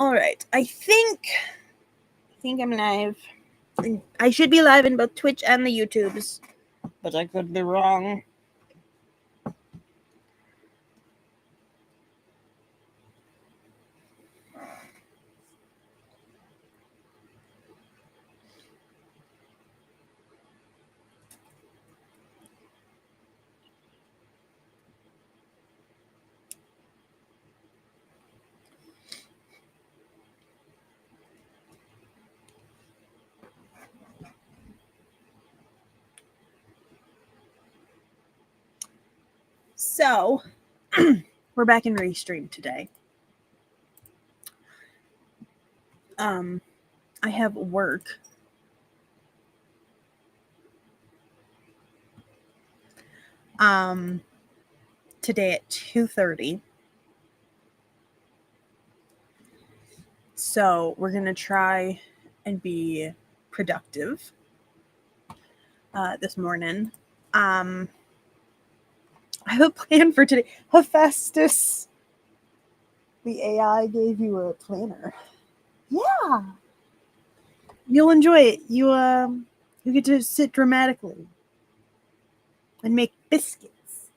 All right, I think I'm live. I should be live in both Twitch and the YouTubes, but I could be wrong. So, we're back in Restream today. I have work. Today at 2:30. So, we're going to try and be productive this morning. I have a plan for today. Hephaestus, the AI gave you a planner. Yeah. You'll enjoy it. You get to sit dramatically and make biscuits.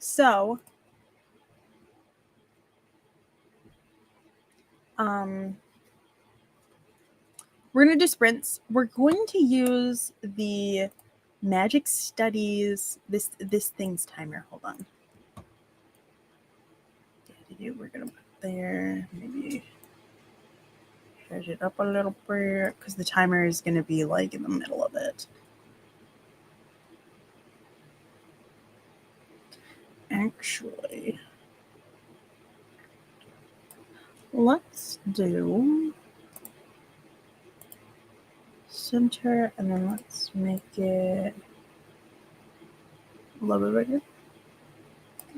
So, we're going to do sprints. We're going to use the Magic Studies, this thing's timer. Hold on. We're going to put there, maybe charge it up a little bit, because the timer is going to be like in the middle of it. Actually, let's do center, and then let's make it a little bit bigger.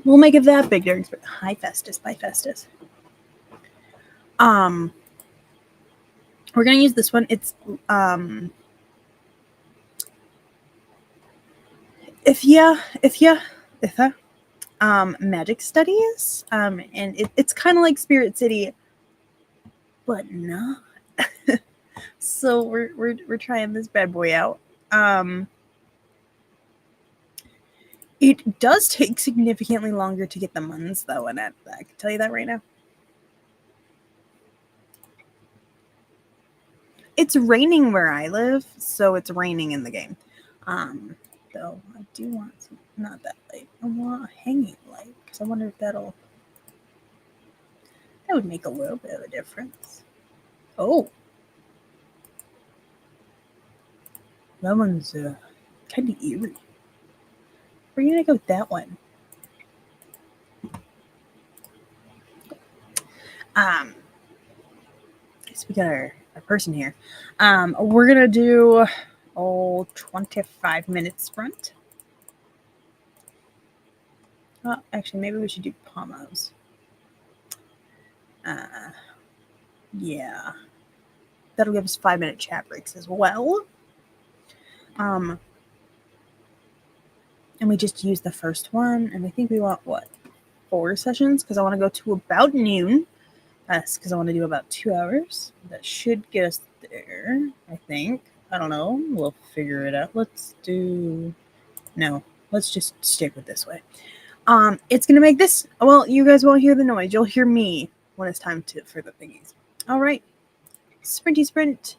We'll make it that big during spring. Hi, Festus. Bye, Festus. We're gonna use this one. It's Magic Studies. And it's kind of like Spirit City, but not. So we're trying this bad boy out. It does take significantly longer to get the muns though, and I can tell you that right now. It's raining where I live, so it's raining in the game. Though I do want some, not that light. I want a hanging light because I wonder if that would make a little bit of a difference. Oh, that one's kind of eerie. We're gonna go with that one. Guess we got our person here. We're gonna do 25 minutes sprint. Actually, maybe we should do pomos. Yeah, that'll give us 5-minute chat breaks as well. And we just use the first one, and I think we want 4 sessions because I want to go to about noon. That's because I want to do about 2 hours. That should get us there, I think. I don't know. We'll figure it out. Let's just stick with this way. It's gonna make this. Well, you guys won't hear the noise. You'll hear me when it's time for the thingies. All right, sprinty sprint.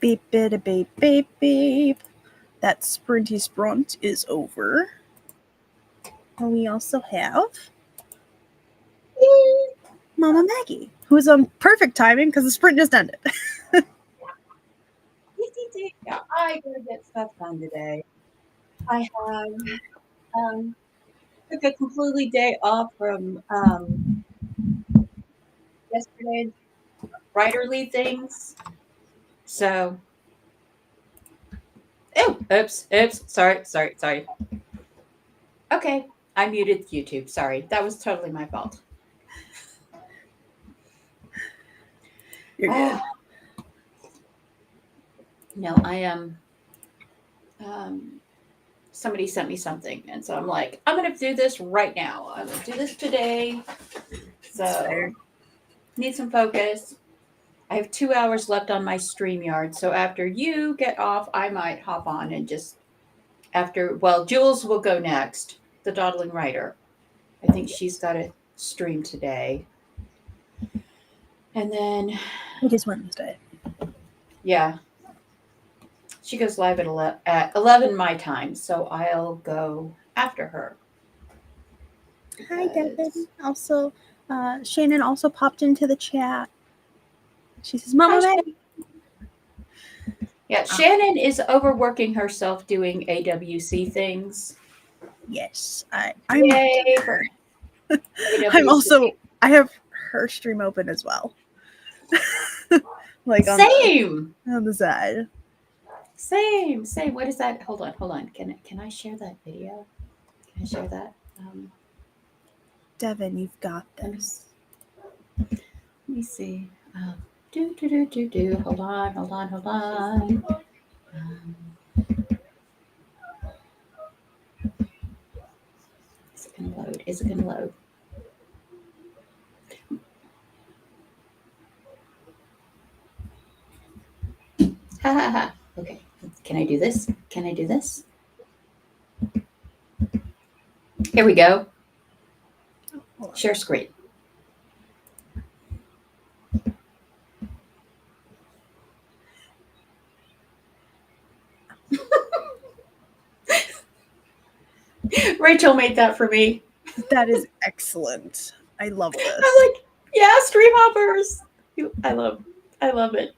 Beep, bida, beep, beep, beep. That sprinty sprunt is over. And we also have Mama Maggie, who is on perfect timing because the sprint just ended. Yeah, I gotta get stuff done today. I have took a completely day off from yesterday's writerly things. So, oops, sorry. Okay, I muted YouTube. Sorry, that was totally my fault. You're good. No, I am. Somebody sent me something, and so I'm like, I'm gonna do this right now. I'm gonna do this today. So, need some focus. I have 2 hours left on my StreamYard, so after you get off, I might hop on and just Jules will go next, the dawdling writer. I think she's got a stream today. And then It is Wednesday. Yeah. She goes live at 11 my time, so I'll go after her. Hi, Devin. Also, Shannon also popped into the chat. She says, Mama Maggie. Yeah, Shannon is overworking herself doing AWC things. Yes, I'm. Yay for AWC. I'm also. I have her stream open as well. Like Same on the side. Same. What is that? Hold on. Can I share that video? Can I share that? Devin, you've got this. Let me see. Do. Hold on. Is it gonna load? Ha. Okay. Can I do this? Here we go. Share screen. Rachel made that for me. That is excellent. I love this. I'm like, yeah, stream hoppers. I love it.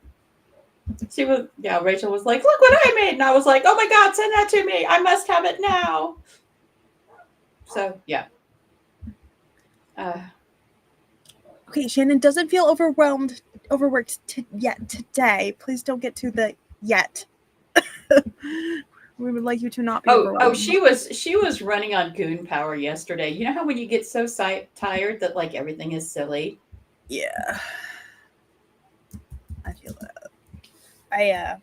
Rachel was like, look what I made. And I was like, oh my God, send that to me. I must have it now. So, yeah. Okay, Shannon doesn't feel overworked yet today. Please don't get to the yet. We would like you to not be overwhelmed. She was running on goon power yesterday. You know how when you get so tired that like everything is silly? Yeah. I feel that. I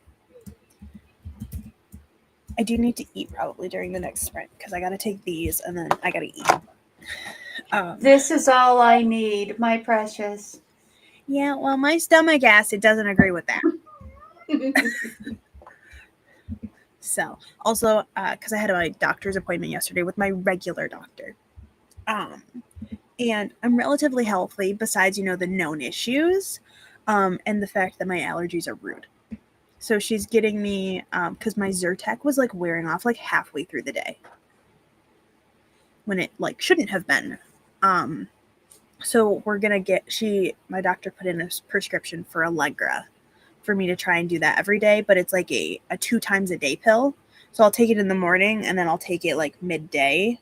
do need to eat probably during the next sprint because I got to take these and then I got to eat. This is all I need, my precious. Yeah, well, my stomach acid doesn't agree with that. So, also, because I had my doctor's appointment yesterday with my regular doctor. And I'm relatively healthy besides, the known issues and the fact that my allergies are rude. So she's getting me, because my Zyrtec was like wearing off like halfway through the day when it like shouldn't have been. So we're going to my doctor put in a prescription for Allegra for me to try and do that every day, but it's like a 2 times a day pill. So I'll take it in the morning and then I'll take it like midday.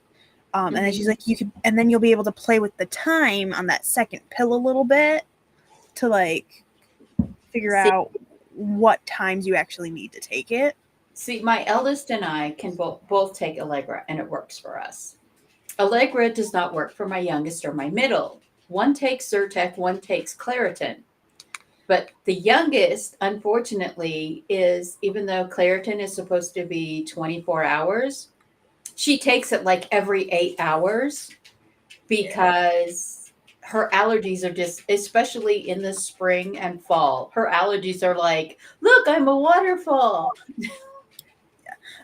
And then she's like, and then you'll be able to play with the time on that second pill a little bit to like figure out what times you actually need to take it. See, my eldest and I can both take Allegra and it works for us. Allegra does not work for my youngest or my middle. One takes Zyrtec, one takes Claritin. But the youngest, unfortunately, even though Claritin is supposed to be 24 hours, she takes it like every 8 hours because her allergies are just, especially in the spring and fall, her allergies are like, look, I'm a waterfall.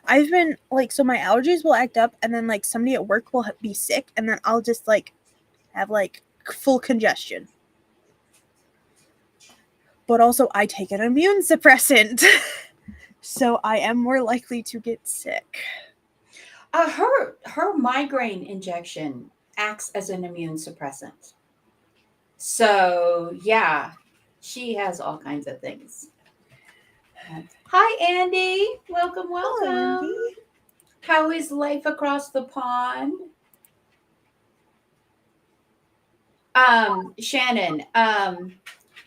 I've been like, so my allergies will act up and then like somebody at work will be sick and then I'll just like have like full congestion. but also I take an immune suppressant. So I am more likely to get sick. Her migraine injection acts as an immune suppressant. So yeah, she has all kinds of things. Hi, Andy. Welcome, Hello, welcome. Andy. How is life across the pond? Shannon,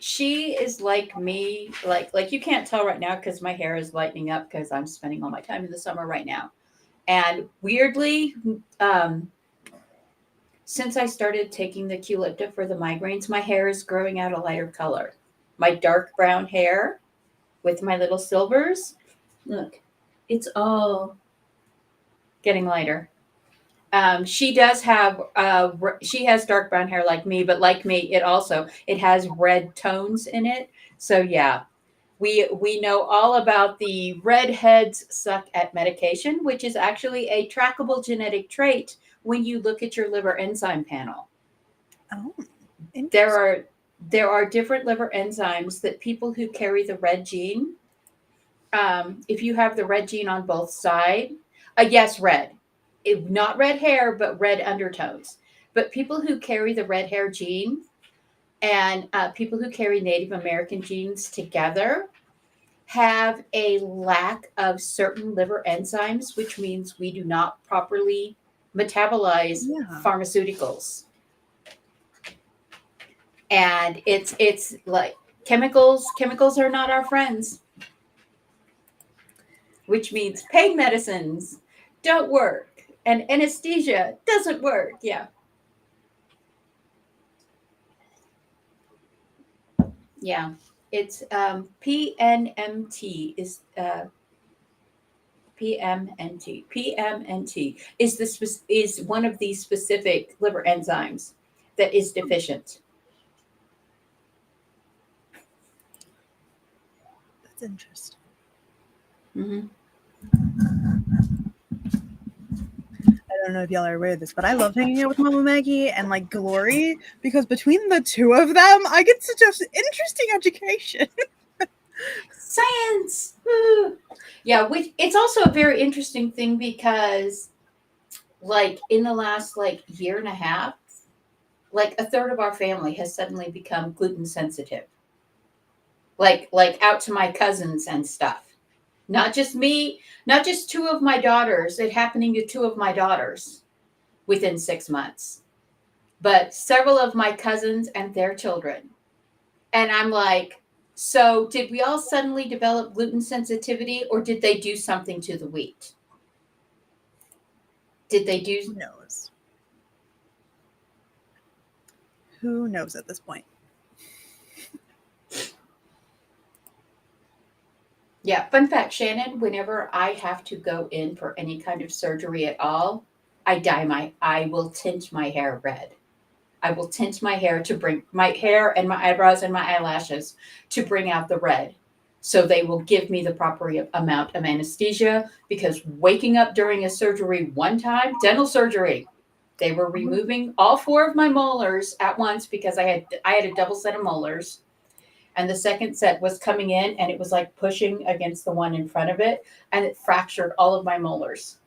she is like me, like you can't tell right now because my hair is lightening up because I'm spending all my time in the summer right now. And weirdly, since I started taking the Qulipta for the migraines, my hair is growing out a lighter color. My dark brown hair with my little silvers, look, it's all getting lighter. She does have she has dark brown hair like me, but like me, it has red tones in it. So yeah, we know all about the redheads suck at medication, which is actually a trackable genetic trait when you look at your liver enzyme panel. Oh, There are different liver enzymes that people who carry the red gene, if you have the red gene on both sides, yes, red. Not red hair, but red undertones. But people who carry the red hair gene and people who carry Native American genes together have a lack of certain liver enzymes, which means we do not properly metabolize pharmaceuticals. And it's like chemicals are not our friends, which means pain medicines don't work and anesthesia doesn't work. Yeah. Yeah. It's PNMT is PMNT. PMNT is one of these specific liver enzymes that is deficient. That's interesting. Mm-hmm. I don't know if y'all are aware of this, but I love hanging out with Mama Maggie and like Glory because between the two of them, I get such an interesting education. Science. Yeah, it's also a very interesting thing because, like, in the last year and a half, like a third of our family has suddenly become gluten sensitive. Like out to my cousins and stuff. Not just me, not just two of my daughters. It happening to two of my daughters within 6 months, but several of my cousins and their children. And I'm like, so did we all suddenly develop gluten sensitivity, or did they do something to the wheat? Did they do? Who knows? Who knows at this point? Yeah, fun fact, Shannon, whenever I have to go in for any kind of surgery at all, I will tint my hair red. I will tint my hair to bring my hair and my eyebrows and my eyelashes to bring out the red. So they will give me the proper amount of anesthesia, because waking up during a surgery one time, dental surgery, they were removing all 4 of my molars at once because I had a double set of molars. And the second set was coming in and it was like pushing against the one in front of it, and it fractured all of my molars.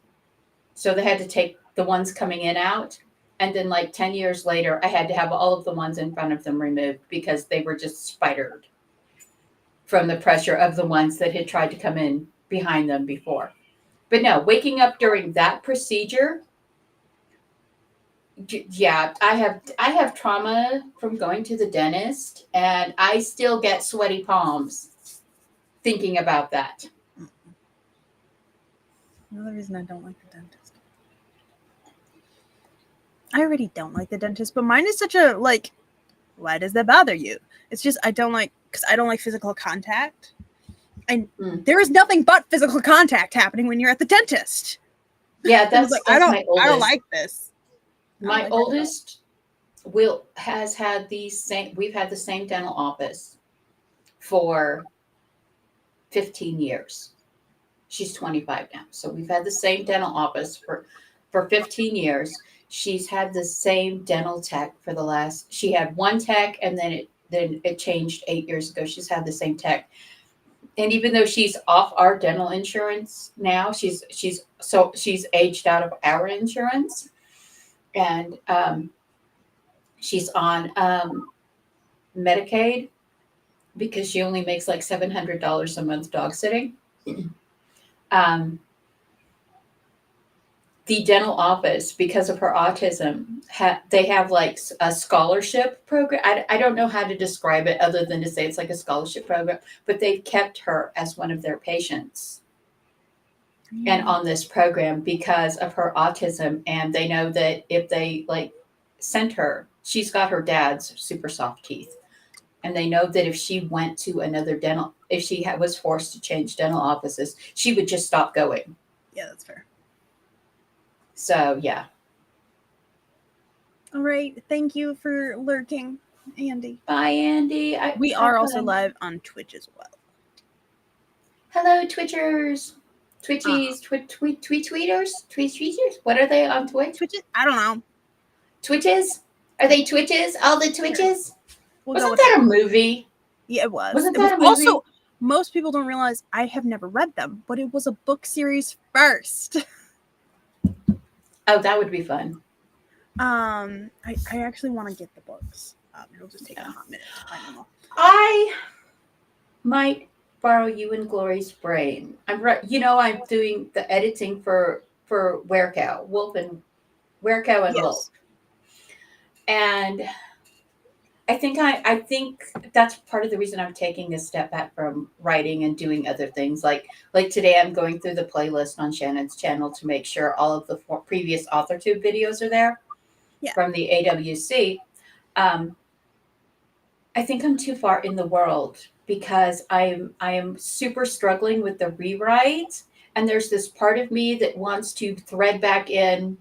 So they had to take the ones coming in out. And then 10 years later, I had to have all of the ones in front of them removed because they were just spidered from the pressure of the ones that had tried to come in behind them before. But no, waking up during that procedure, yeah, I have trauma from going to the dentist, and I still get sweaty palms thinking about that. Another reason I don't like the dentist. I already don't like the dentist, but mine is such a why does that bother you? It's just I don't like physical contact. And there is nothing but physical contact happening when you're at the dentist. Yeah, that's my oldest. I don't like this. My oldest has had we've had the same dental office for 15 years. She's 25 now. So we've had the same dental office for 15 years. She's had the same dental tech for she had one tech, and then then it changed 8 years ago. She's had the same tech. And even though she's off our dental insurance now, she's aged out of our insurance, and she's on Medicaid because she only makes like $700 a month dog sitting. Um, the dental office, because of her autism, they have like a scholarship program. I don't know how to describe it other than to say it's like a scholarship program, but they've kept her as one of their patients and on this program because of her autism. And they know that if they like sent her, she's got her dad's super soft teeth. And they know that if she went to another dental, if she was forced to change dental offices, she would just stop going. Yeah, that's fair. So, yeah. All right. Thank you for lurking, Andy. Bye, Andy. We are also live on Twitch as well. Hello, Twitchers. Twitchies, tweeters? What are they on Twitch? Twitches? I don't know. Twitches? Are they Twitches? All the Twitches? Wasn't that a movie? Yeah, it was. Wasn't It that was a movie? also, most people don't realize I have never read them, but it was a book series first. Oh, that would be fun. I actually want to get the books. It'll just take a hot minute to find them all. I might borrow you and Glory's brain. I'm doing the editing for Werecow, Werecow and Wolf. And I think that's part of the reason I'm taking a step back from writing and doing other things. Like today, I'm going through the playlist on Shannon's channel to make sure all of the previous AuthorTube videos are there from the AWC. I think I'm too far in the world because I am super struggling with the rewrite, and there's this part of me that wants to thread back in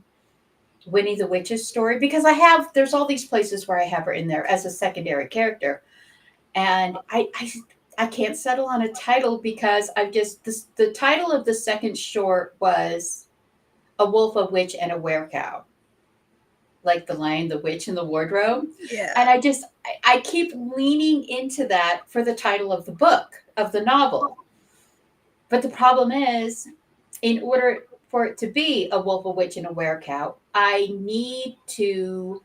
Winnie the Witch's story because there's all these places where I have her in there as a secondary character, and I can't settle on a title because the title of the second short was A Wolf, a Witch, and a Werecow. Like The Lion, the Witch, and the Wardrobe. Yeah. And I keep leaning into that for the title of the book, of the novel. But the problem is, in order for it to be A Wolf, a Witch, and a Werecow, I need to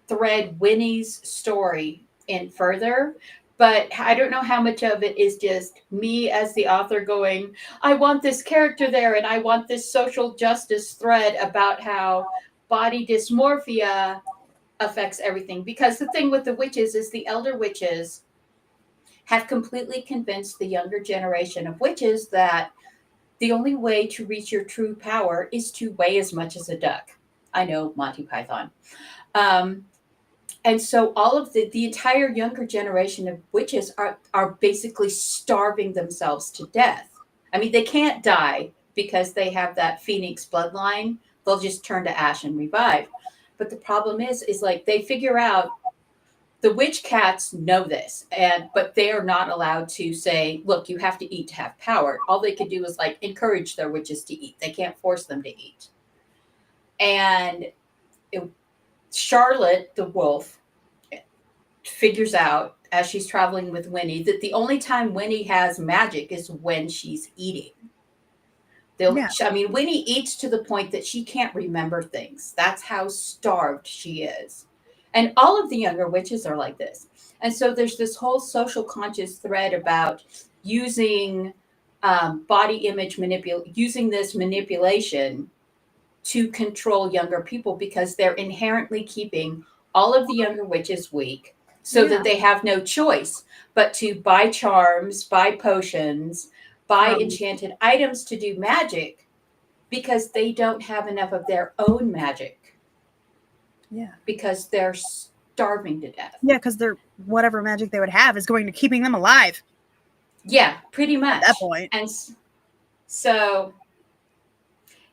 thread Winnie's story in further. But I don't know how much of it is just me as the author going, I want this character there, and I want this social justice thread about how body dysmorphia affects everything. Because the thing with the witches is the elder witches have completely convinced the younger generation of witches that the only way to reach your true power is to weigh as much as a duck. I know, Monty Python. And so all of the entire younger generation of witches are basically starving themselves to death. I mean, they can't die because they have that phoenix bloodline. They'll just turn to ash and revive. But the problem is like they figure out the witch cats know this, but they are not allowed to say, look, you have to eat to have power. All they could do is like encourage their witches to eat. They can't force them to eat. And Charlotte, the wolf, figures out as she's traveling with Winnie that the only time Winnie has magic is when she's eating. I mean, Winnie eats to the point that she can't remember things. That's how starved she is. And all of the younger witches are like this. And so there's this whole social conscious thread about using body image using this manipulation to control younger people because they're inherently keeping all of the younger witches weak so that they have no choice but to buy charms, buy potions, buy enchanted items to do magic because they don't have enough of their own magic. Yeah. Because they're starving to death. Yeah, because whatever magic they would have is going to keeping them alive. Yeah, pretty much. At that point. And so,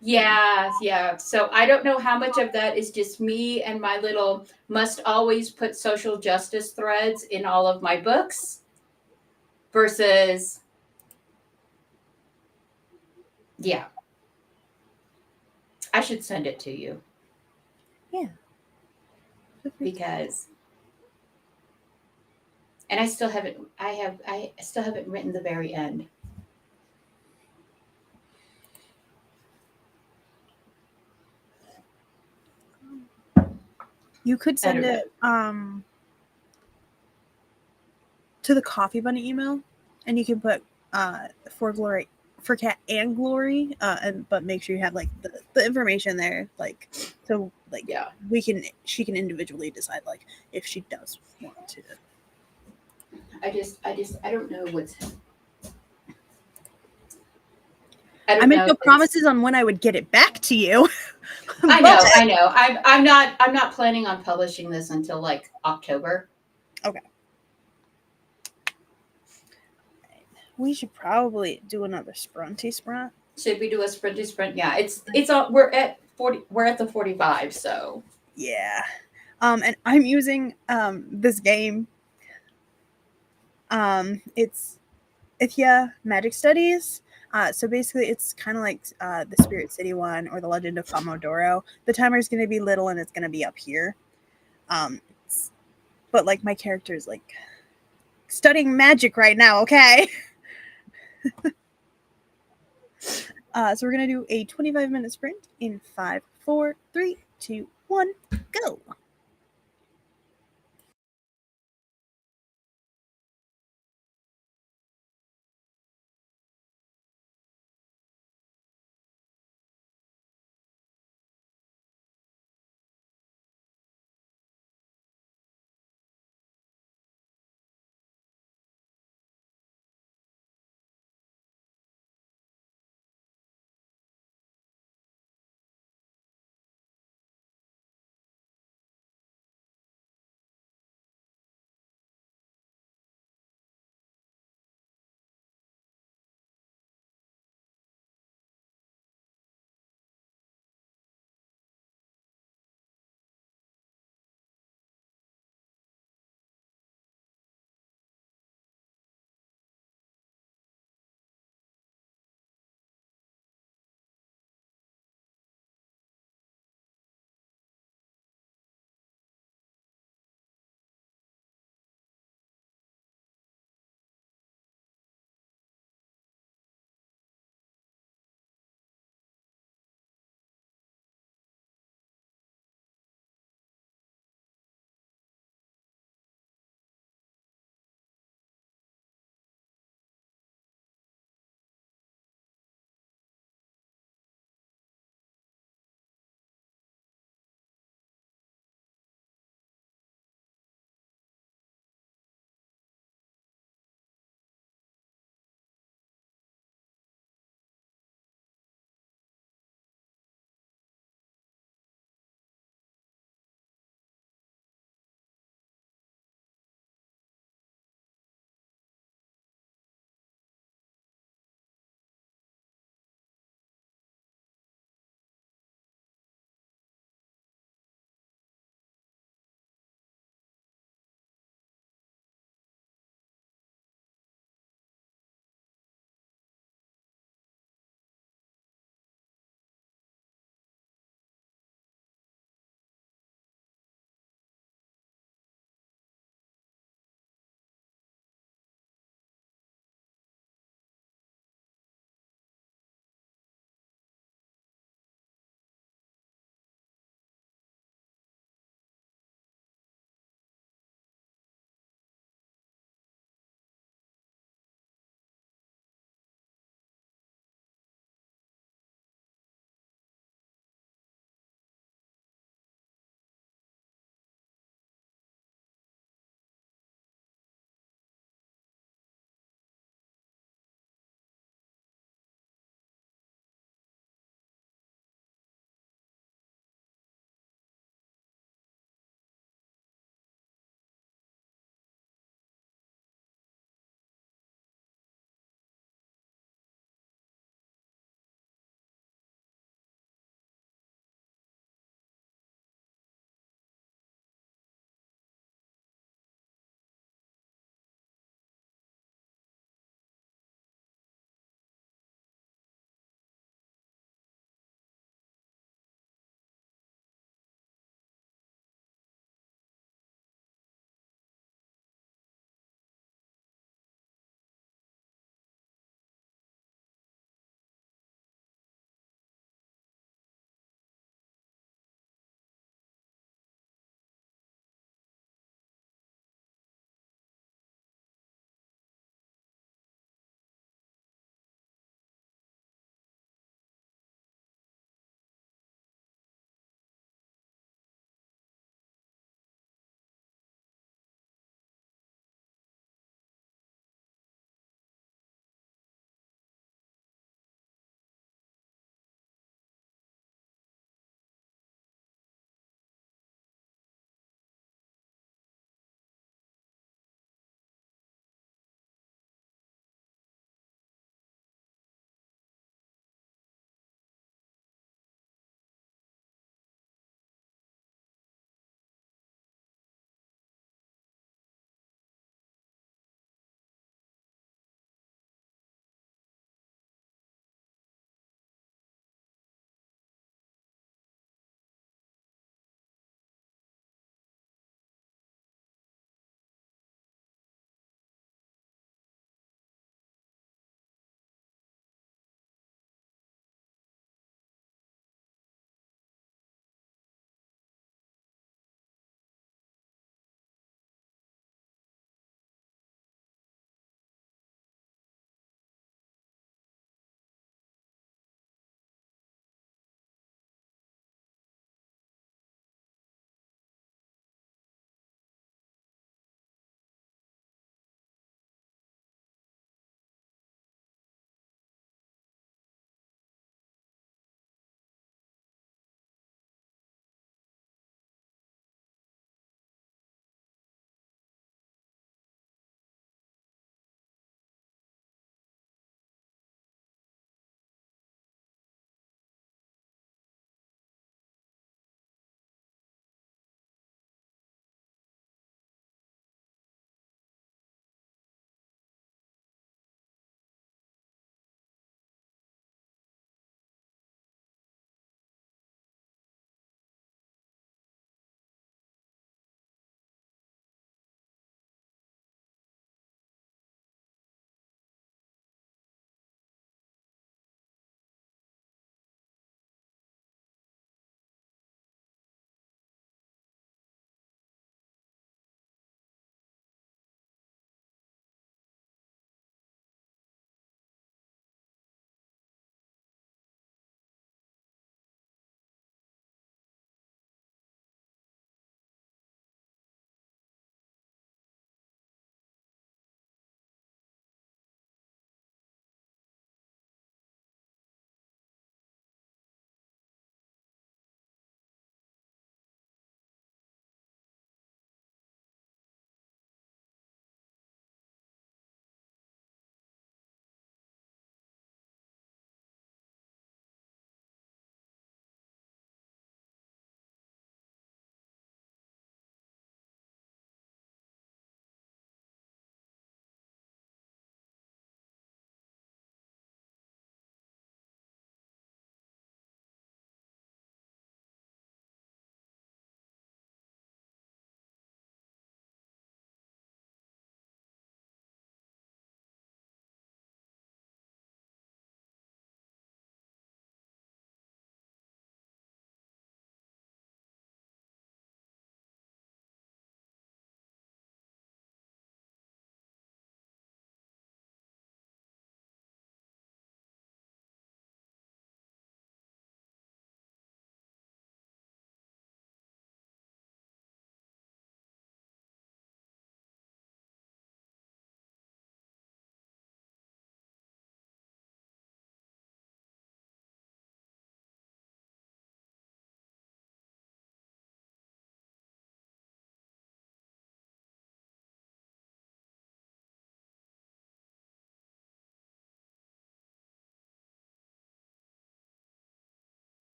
yeah. So I don't know how much of that is just me and my little must always put social justice threads in all of my books versus, yeah. I should send it to you. Yeah. Because And I still haven't. I still haven't written the very end. You could I send don't know. it to the Coffee Bunny email, and you can put for glory for Cat and Glory, but make sure you have like the information there, like so like Yeah. she can individually decide like if she does want to. I don't know what's. I I don't make know no if it's. promises on when I would get it back to you. I But know. I know. I'm not planning on publishing this until like October. okay, we should probably do another sprunty sprint. Should we do a sprinty sprint? Yeah. It's on. We're at 40. We're at the 45. So. Yeah. And I'm using this game. It's Ithia Magic Studies. So basically, it's kind of like the Spirit City one or the Legend of Famodoro. The timer is going to be little and it's going to be up here. But like my character is like studying magic right now. Okay. So we're going to do a 25-minute sprint in 5, 4, 3, 2, 1, go.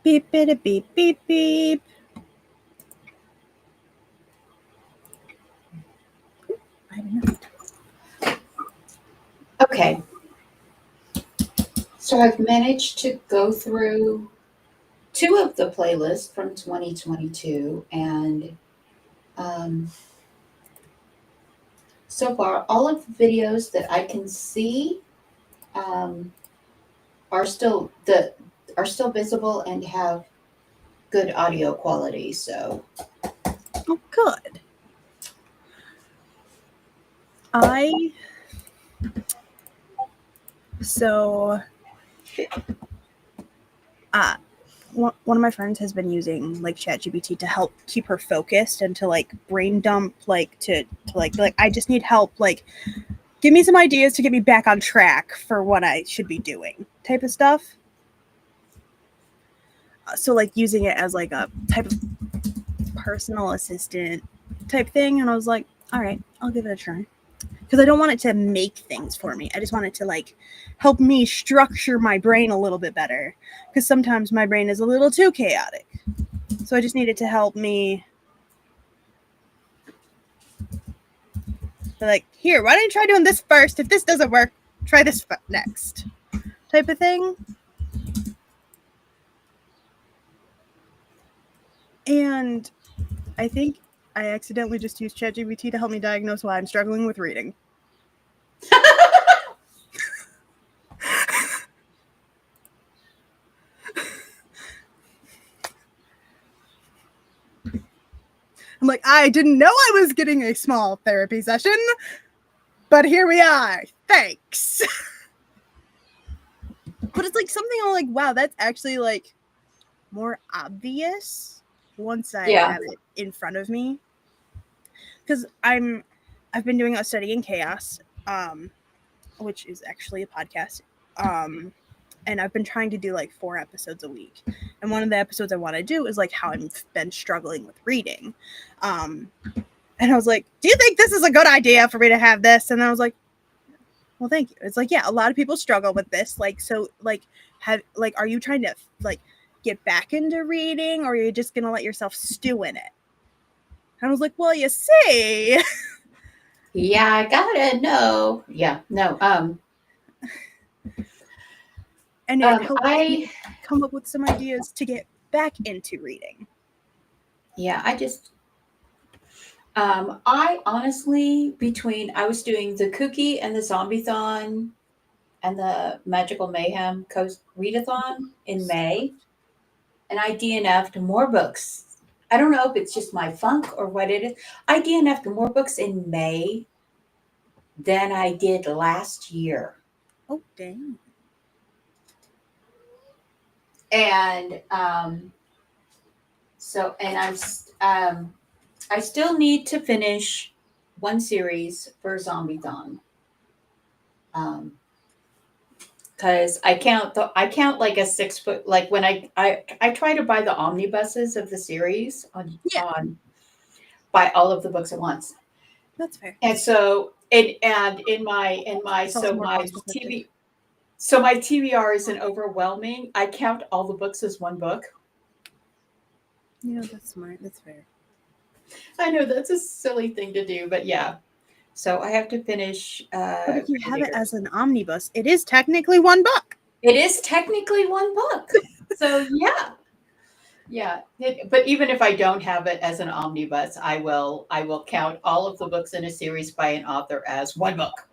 Beep, beep, beep, beep, beep. I don't know. Okay. So I've managed to go through 2 of the playlists from 2022, and so far, all of the videos that I can see um, are still visible and have good audio quality. So Oh, good. So uh one of my friends has been using like ChatGPT to help keep her focused and to like brain dump like to like I just need help, like give me some ideas to get me back on track for what I should be doing type of stuff. So like using it as like a type of personal assistant type thing, and I was like, all right, I'll give it a try. Because I don't want it to make things for me. I just want it to like help me structure my brain a little bit better. Because sometimes my brain is a little too chaotic. So I just need it to help me. Like, here, why don't you try doing this first? If this doesn't work, try this next. Type of thing. And I think I accidentally just used ChatGPT to help me diagnose why I'm struggling with reading. I'm like, I didn't know I was getting a small therapy session, but here we are. Thanks. But it's like something I'm like, wow, that's actually like more obvious once I yeah, have it in front of me. Because I've been doing a study in chaos, which is actually a podcast. And I've been trying to do like 4 episodes a week. And one of the episodes I want to do is like how I've been struggling with reading. And I was like, do you think this is a good idea for me to have this? And I was like, well, thank you. It's like, yeah, a lot of people struggle with this. Like, so like, are you trying to like get back into reading, or are you just going to let yourself stew in it? And I was like, well, you see. yeah, I gotta know. Yeah, no. And it helped me I come up with some ideas to get back into reading. yeah, I honestly, between I was doing the Cookie and the Zombie-thon and the Magical Mayhem Coast Readathon in May, and I DNF'd more books. I don't know if it's just my funk or what it is. I DNF'd more books in May than I did last year. Oh, dang. And I still need to finish one series for Zombie-thon. Because I count like a 6 foot, like when I try to buy the omnibuses of the series Yeah, on buy all of the books at once. that's fair. And so and in my It's also so more my cost effective. my TBR isn't overwhelming. I count all the books as one book. Yeah, that's smart. That's fair. I know that's a silly thing to do, but yeah. So I have to finish But if you have it Gravedigger. as an omnibus, it is technically one book. It is technically one book. So yeah. Yeah, but even if I don't have it as an omnibus, I will count all of the books in a series by an author as one book,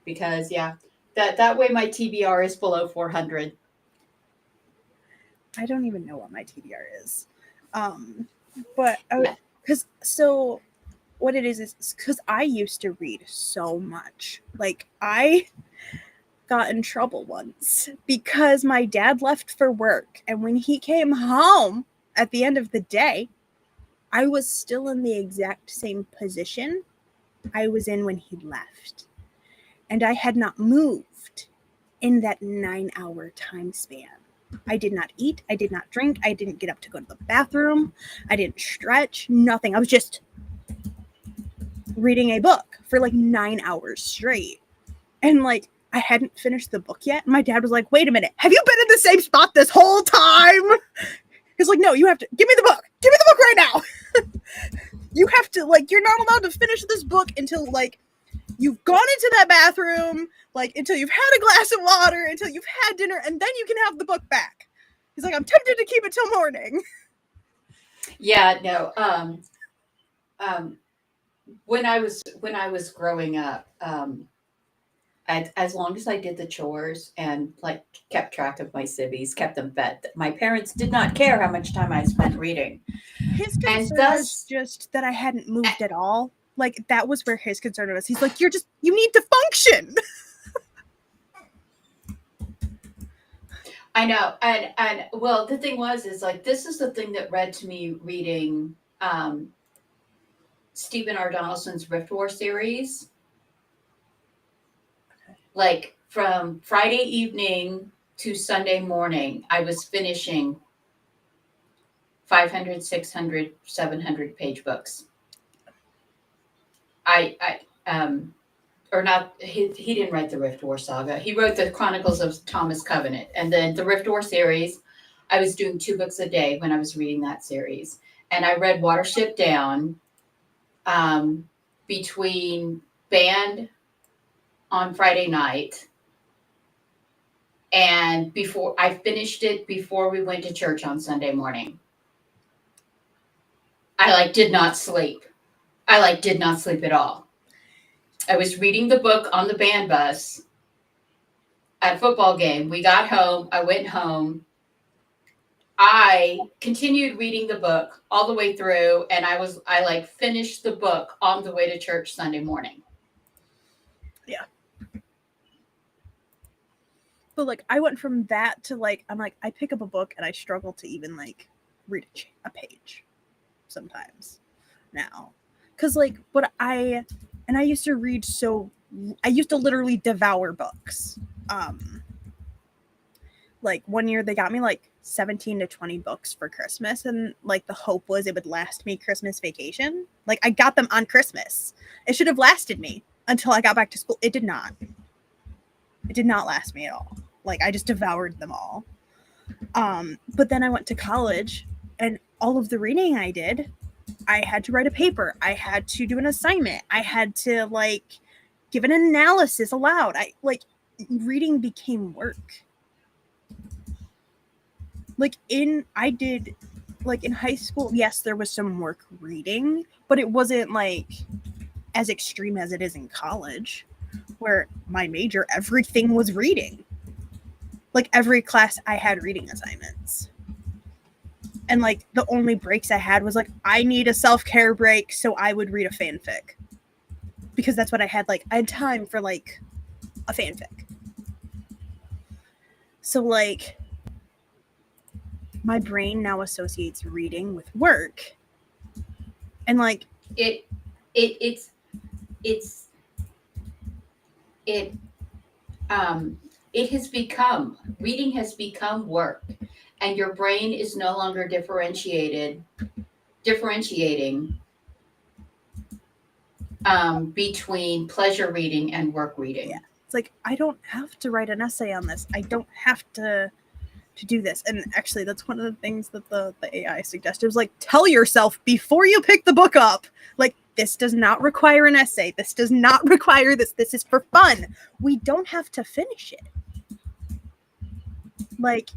because yeah, that way my TBR is below 400. I don't even know what my TBR is. But Yeah. because so what it is because I used to read so much. Like I got in trouble once because my dad left for work, and when he came home at the end of the day, I was still in the exact same position I was in when he left. And I had not moved in that 9-hour time span. I did not eat. I did not drink. I didn't get up to go to the bathroom. I didn't stretch. Nothing. I was just reading a book for like 9 hours straight. And like, I hadn't finished the book yet. My dad was like, wait a minute. Have you been in the same spot this whole time? He's like, no, you have to give me the book. Give me the book right now. You have to, like, you're not allowed to finish this book until, like, you've gone into that bathroom, like, until you've had a glass of water, until you've had dinner, and then you can have the book back. He's like, I'm tempted to keep it till morning. Yeah, no. When I was growing up, as long as I did the chores and like kept track of my civvies, kept them fed, my parents did not care how much time I spent reading. His And concern thus, was just that I hadn't moved at all. Like, that was where his concern was. He's like, you need to function. I know, and well, the thing is like this is the thing that read to me reading Stephen R. Donaldson's Rift War series. Like from Friday evening to Sunday morning, I was finishing 500, 600, 700 page books. Or not, he didn't write the Rift War saga. He wrote the Chronicles of Thomas Covenant. And then the Rift War series, I was doing 2 books a day when I was reading that series. And I read Watership Down between band on Friday night. And before I finished it before we went to church on Sunday morning. I did not sleep. I did not sleep at all. I was reading the book on the band bus at a football game. We got home. I went home. I continued reading the book all the way through, and I finished the book on the way to church Sunday morning. Yeah. But like, I went from that to like, I'm like, I pick up a book and I struggle to even like read a page sometimes now. Cause like, I used to read I used to literally devour books. Like one year they got me like 17 to 20 books for Christmas, and like the hope was it would last me Christmas vacation. Like I got them on Christmas. It should have lasted me until I got back to school. It did not. It did not last me at all. Like I just devoured them all. But then I went to college, and all of the reading I did, I had to write a paper. I had to do an assignment. I had to like give an analysis aloud. Reading became work. In high school, yes, there was some work reading, but it wasn't like as extreme as it is in college, where my major, everything was reading. Like every class I had reading assignments. And like the only breaks I had was like, I need a self-care break, so I would read a fanfic. Because that's what I had. Like I had time for like a fanfic. So like my brain now associates reading with work. And like it has become, reading has become work, and your brain is no longer differentiating between pleasure reading and work reading. Yeah. It's like, I don't have to write an essay on this. I don't have to do this. And actually, that's one of the things that the AI suggested was like, tell yourself before you pick the book up, like, this does not require an essay. This does not require this. This is for fun. We don't have to finish it. Like,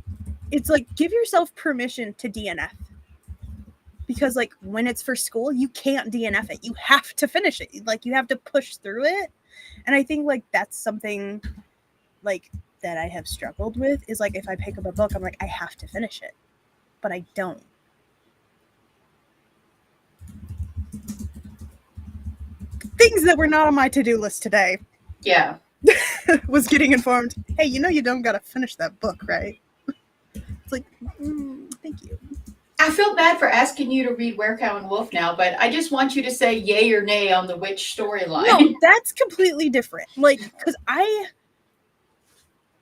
it's like, give yourself permission to DNF. Because, like, when it's for school, you can't DNF it. You have to finish it. Like, you have to push through it. And I think, like, that's something, like, that I have struggled with is, like, if I pick up a book, I'm like, I have to finish it. But I don't. Things that were not on my to-do list today. Yeah. Was getting informed, hey, you don't got to finish that book, right? It's like, thank you. I feel bad for asking you to read Were Cow and Wolf now, but I just want you to say yay or nay on the witch storyline. No, that's completely different. Like, because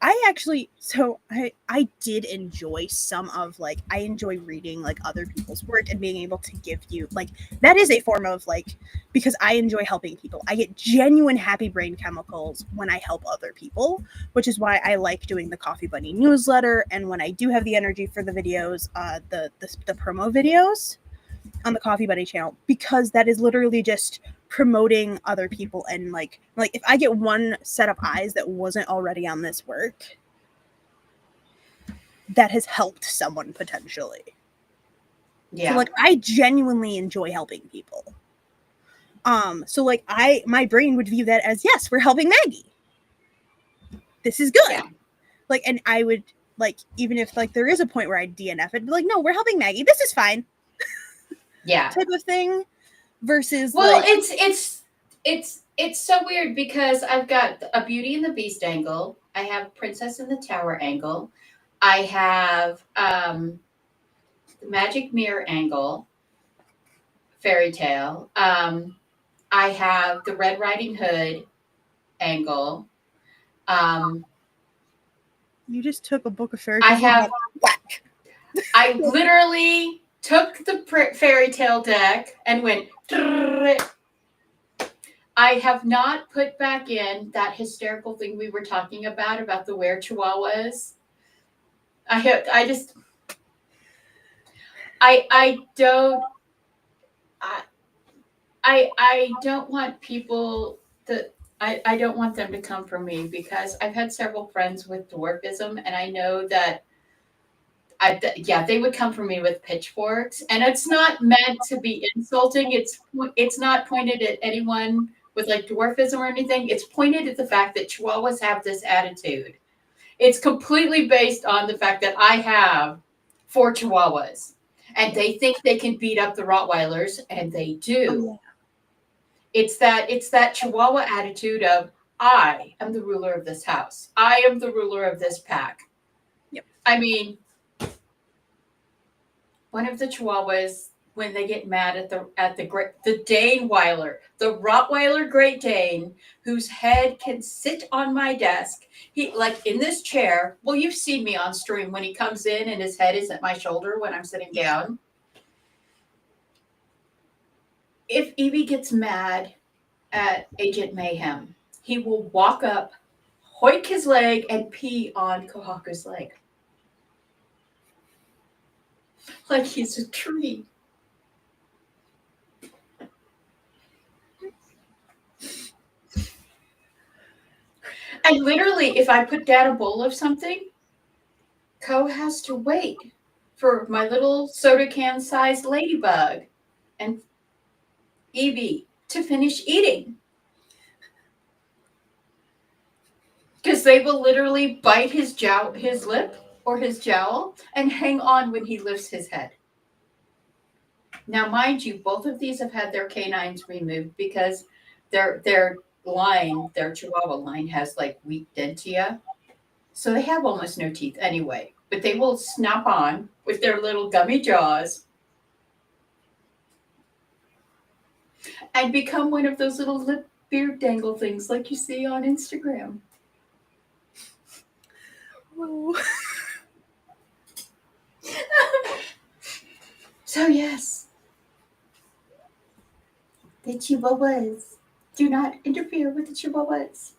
I did enjoy some of like I enjoy reading like other people's work and being able to give you like that is a form of like because I enjoy helping people. I get genuine happy brain chemicals when I help other people, which is why I like doing the Coffee Bunny newsletter. And when I do have the energy for the videos, the promo videos on the Coffee Bunny channel, because that is literally just promoting other people and like if I get one set of eyes that wasn't already on this work, that has helped someone potentially. Yeah. So like I genuinely enjoy helping people. So like my brain would view that as yes, we're helping Maggie. This is good. Yeah. Like, and I would like even if like there is a point where I DNF it, be like, no, we're helping Maggie. This is fine. Yeah. Type of thing. Versus well, like it's so weird because I've got a Beauty and the Beast angle. I have Princess in the Tower angle. I have the Magic Mirror angle, fairy tale. I have the Red Riding Hood angle. you just took a book of fairy I tales and have whack. I literally took the fairy tale deck and went. I have not put back in that hysterical thing we were talking about the were chihuahuas. I just I don't I don't want people that I don't want them to come for me because I've had several friends with dwarfism and I know that they would come for me with pitchforks and it's not meant to be insulting. It's not pointed at anyone with like dwarfism or anything. It's pointed at the fact that chihuahuas have this attitude. It's completely based on the fact that I have 4 chihuahuas and they think they can beat up the Rottweilers and they do. Oh, yeah. It's that chihuahua attitude of I am the ruler of this house. I am the ruler of this pack. Yep. I mean, one of the chihuahuas when they get mad at the Daneweiler, the Rottweiler Great Dane, whose head can sit on my desk. He like in this chair. Well, you've seen me on stream when he comes in and his head is at my shoulder when I'm sitting down. If Evie gets mad at Agent Mayhem, he will walk up, hoik his leg, and pee on Kohaku's leg. Like he's a tree. And literally, if I put down a bowl of something, Ko has to wait for my little soda can sized ladybug and Evie to finish eating. Because they will literally bite his lip or his jowl and hang on when he lifts his head. Now, mind you, both of these have had their canines removed because their Chihuahua line has like weak dentia. So they have almost no teeth anyway, but they will snap on with their little gummy jaws and become one of those little lip beard dangle things like you see on Instagram. Oh. So yes, the Chihuahuas. Do not interfere with the Chihuahuas.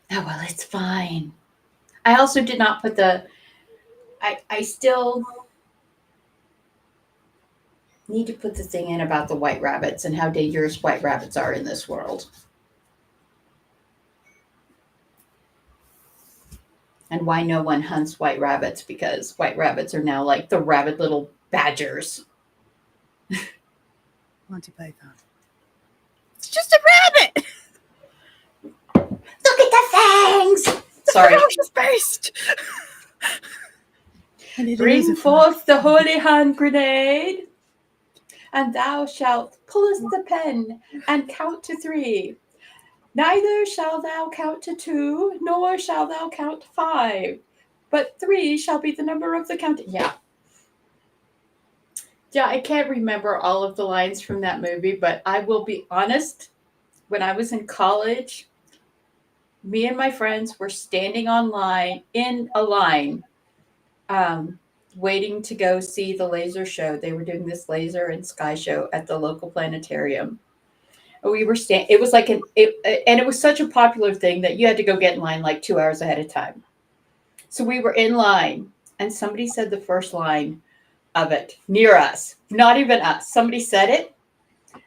Oh, well, it's fine. I also did not put I still need to put the thing in about the white rabbits and how dangerous white rabbits are in this world. And why no one hunts white rabbits, because white rabbits are now like the rabid little badgers. Monty Python. It's just a rabbit. Look at the fangs. Sorry. Ferocious beast. Bring forth the holy hand grenade, and thou shalt pull the pen and count to 3. Neither shall thou count to 2, nor shall thou count to 5, but 3 shall be the number of the count. Yeah. Yeah, I can't remember all of the lines from that movie, but I will be honest. When I was in college, me and my friends were standing in a line, um, waiting to go see the laser show. They were doing this laser and sky show at the local planetarium. We were it was like and it was such a popular thing that you had to go get in line like 2 hours ahead of time. So we were in line, and somebody said the first line of it near us, not even us. Somebody said it.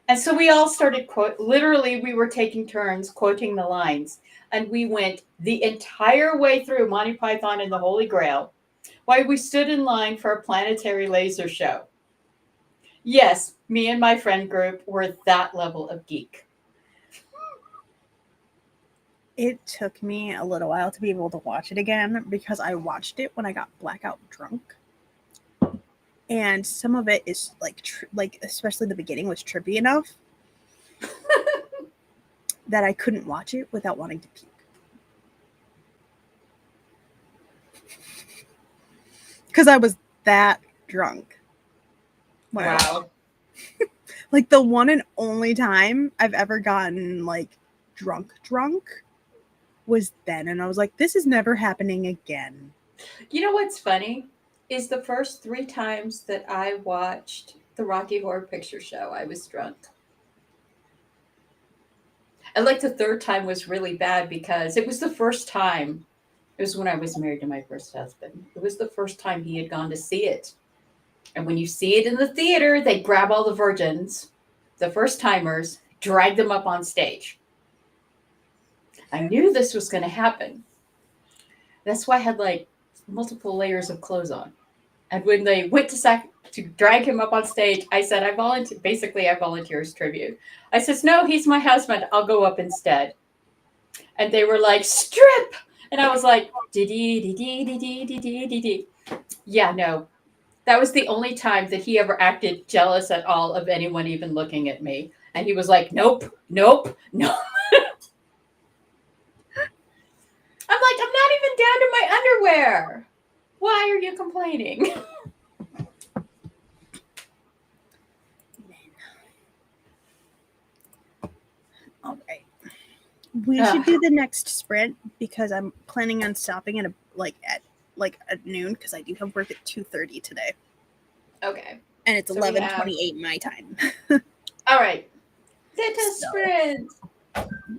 And so we all started literally, we were taking turns quoting the lines. And we went the entire way through Monty Python and the Holy Grail while we stood in line for a planetary laser show. Yes, me and my friend group were that level of geek. It took me a little while to be able to watch it again because I watched it when I got blackout drunk. And some of it is like especially the beginning was trippy enough that I couldn't watch it without wanting to puke. Because I was that drunk. Wow. Like the one and only time I've ever gotten like drunk was then, and I was like, this is never happening again. You know what's funny is the first 3 times that I watched the Rocky Horror Picture Show, I was drunk. And like the third time was really bad because it was the first time. It was when I was married to my first husband. It was the first time he had gone to see it. And when you see it in the theater, they grab all the virgins, the first timers, drag them up on stage. I knew this was going to happen. That's why I had like multiple layers of clothes on. And when they went to drag him up on stage, I said, I volunteer. Basically, I volunteer as tribute. I says, no, he's my husband. I'll go up instead. And they were like, strip. And I was like, dee. Yeah, no. That was the only time that he ever acted jealous at all of anyone even looking at me. And he was like, nope, nope, no. I'm like, I'm not even down to my underwear. Why are you complaining? All right. We should do the next sprint because I'm planning on stopping at at noon because I do have work at 2:30 today. Okay. And it's 11:28 my time. All right. Let us sprint.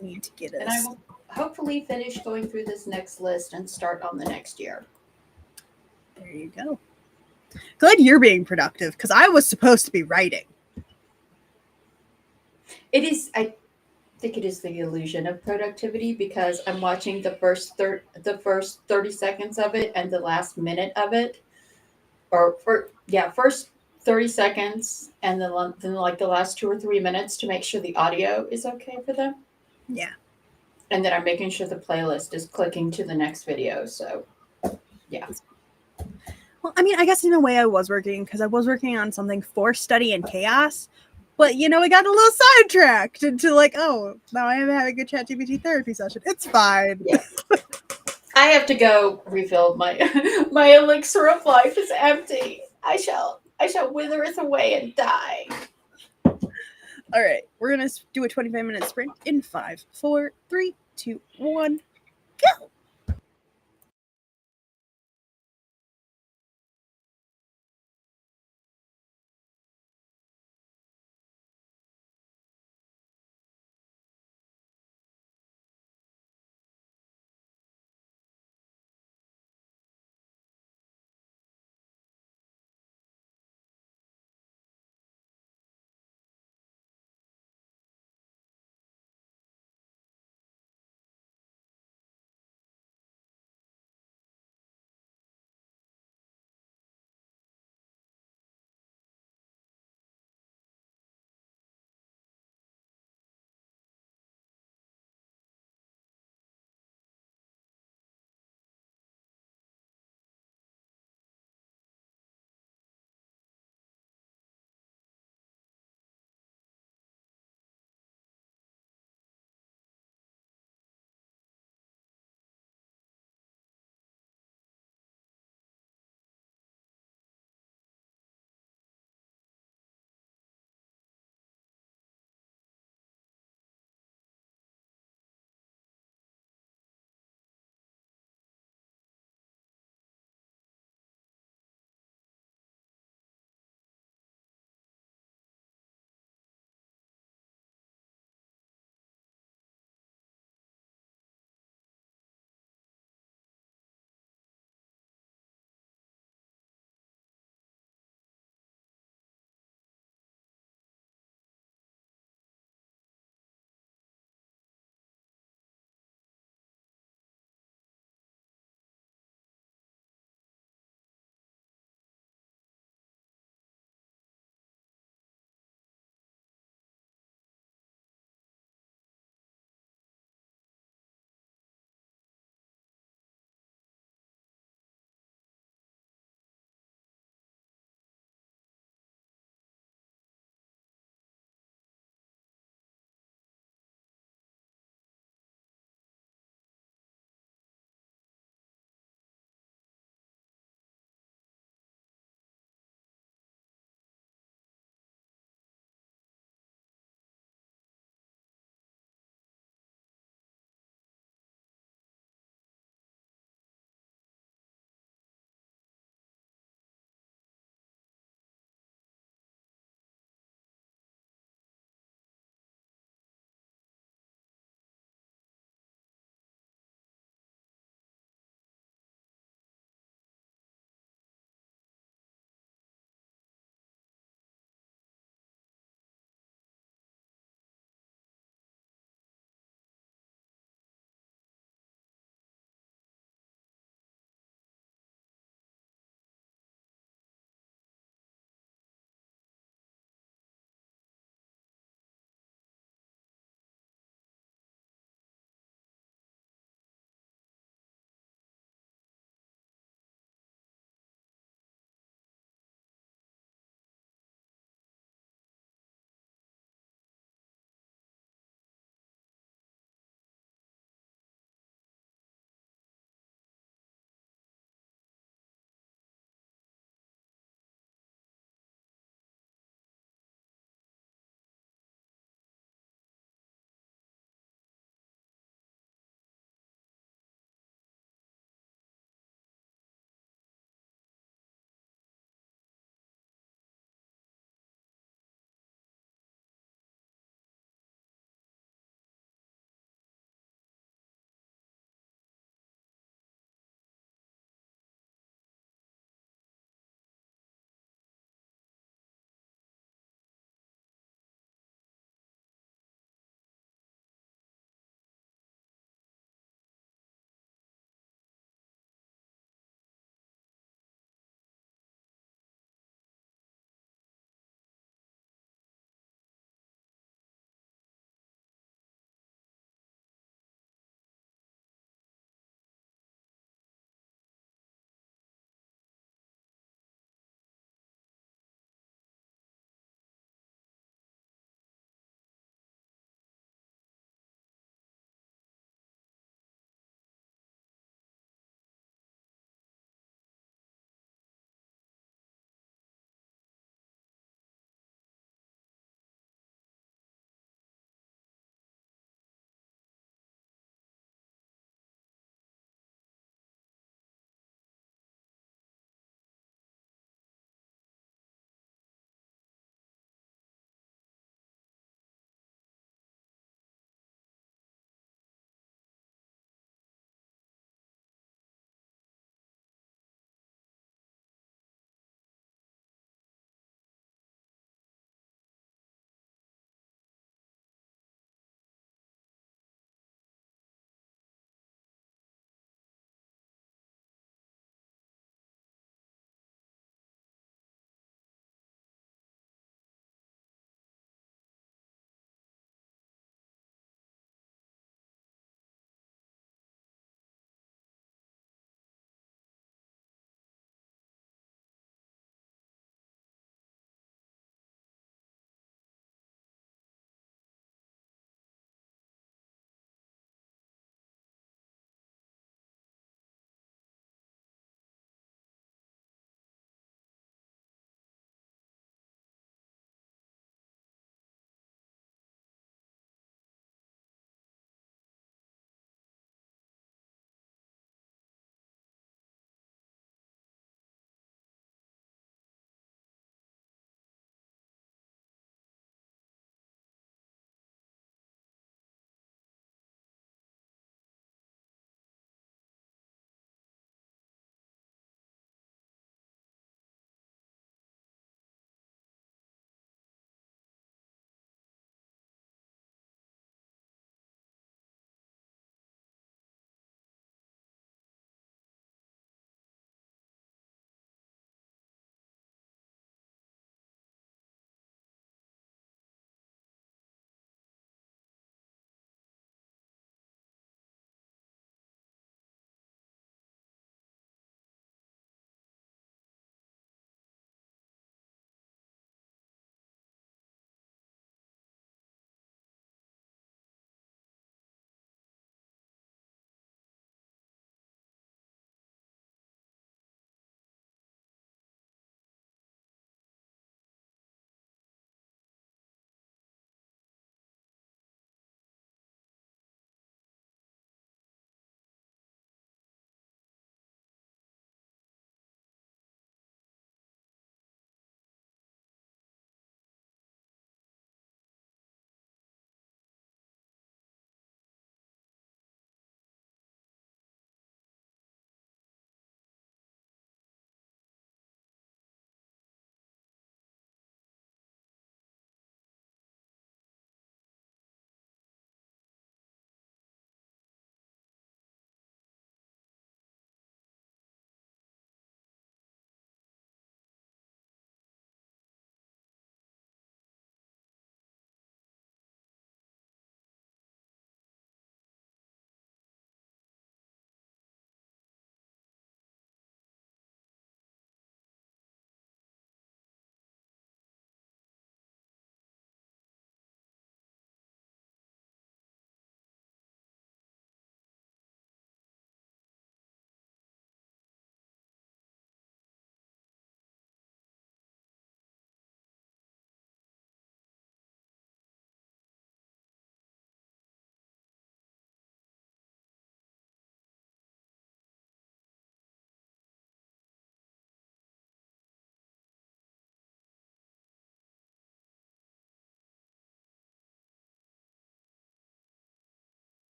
We need to get us. And I will hopefully finish going through this next list and start on the next year. There you go. Glad you're being productive because I was supposed to be writing. It is. I think it is the illusion of productivity because I'm watching the first 30 seconds of it and the last minute of it, first 30 seconds and then like the last 2 or 3 minutes to make sure the audio is okay for them. Yeah. And then I'm making sure the playlist is clicking to the next video. So, yeah. Well, I mean, I guess in a way I was working because I was working on something for Study in Chaos. But, I got a little sidetracked into like, oh, now I am having a ChatGPT therapy session. It's fine. Yeah. I have to go refill my elixir of life is empty. I shall withereth away and die. All right. We're going to do a 25-minute sprint in 5, 4, 3, 2, 1, go.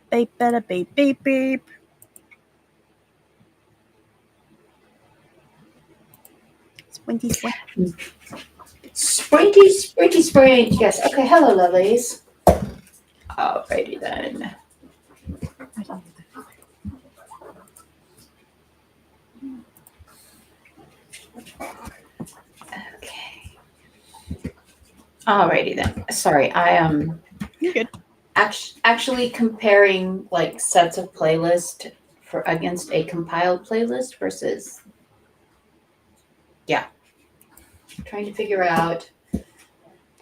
Beep, beep, beep, beep, beep. Squinty, squint. Sprinty, sprinty, sprint. Yes. Okay. Hello, lovelies. Alrighty then. Okay. Alrighty then. Sorry, I am You're good. actually comparing like sets of playlist for against a compiled playlist versus trying to figure out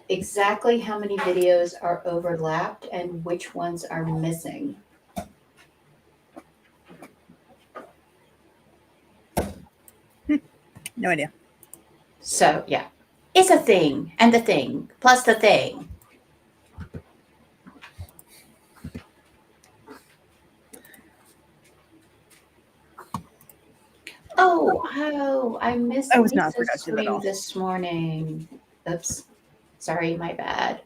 exactly how many videos are overlapped and which ones are missing. No idea. So yeah, it's a thing and the thing plus the thing. Oh, I missed I was not Lisa's productive at stream all. this morning. Oops. Sorry, my bad.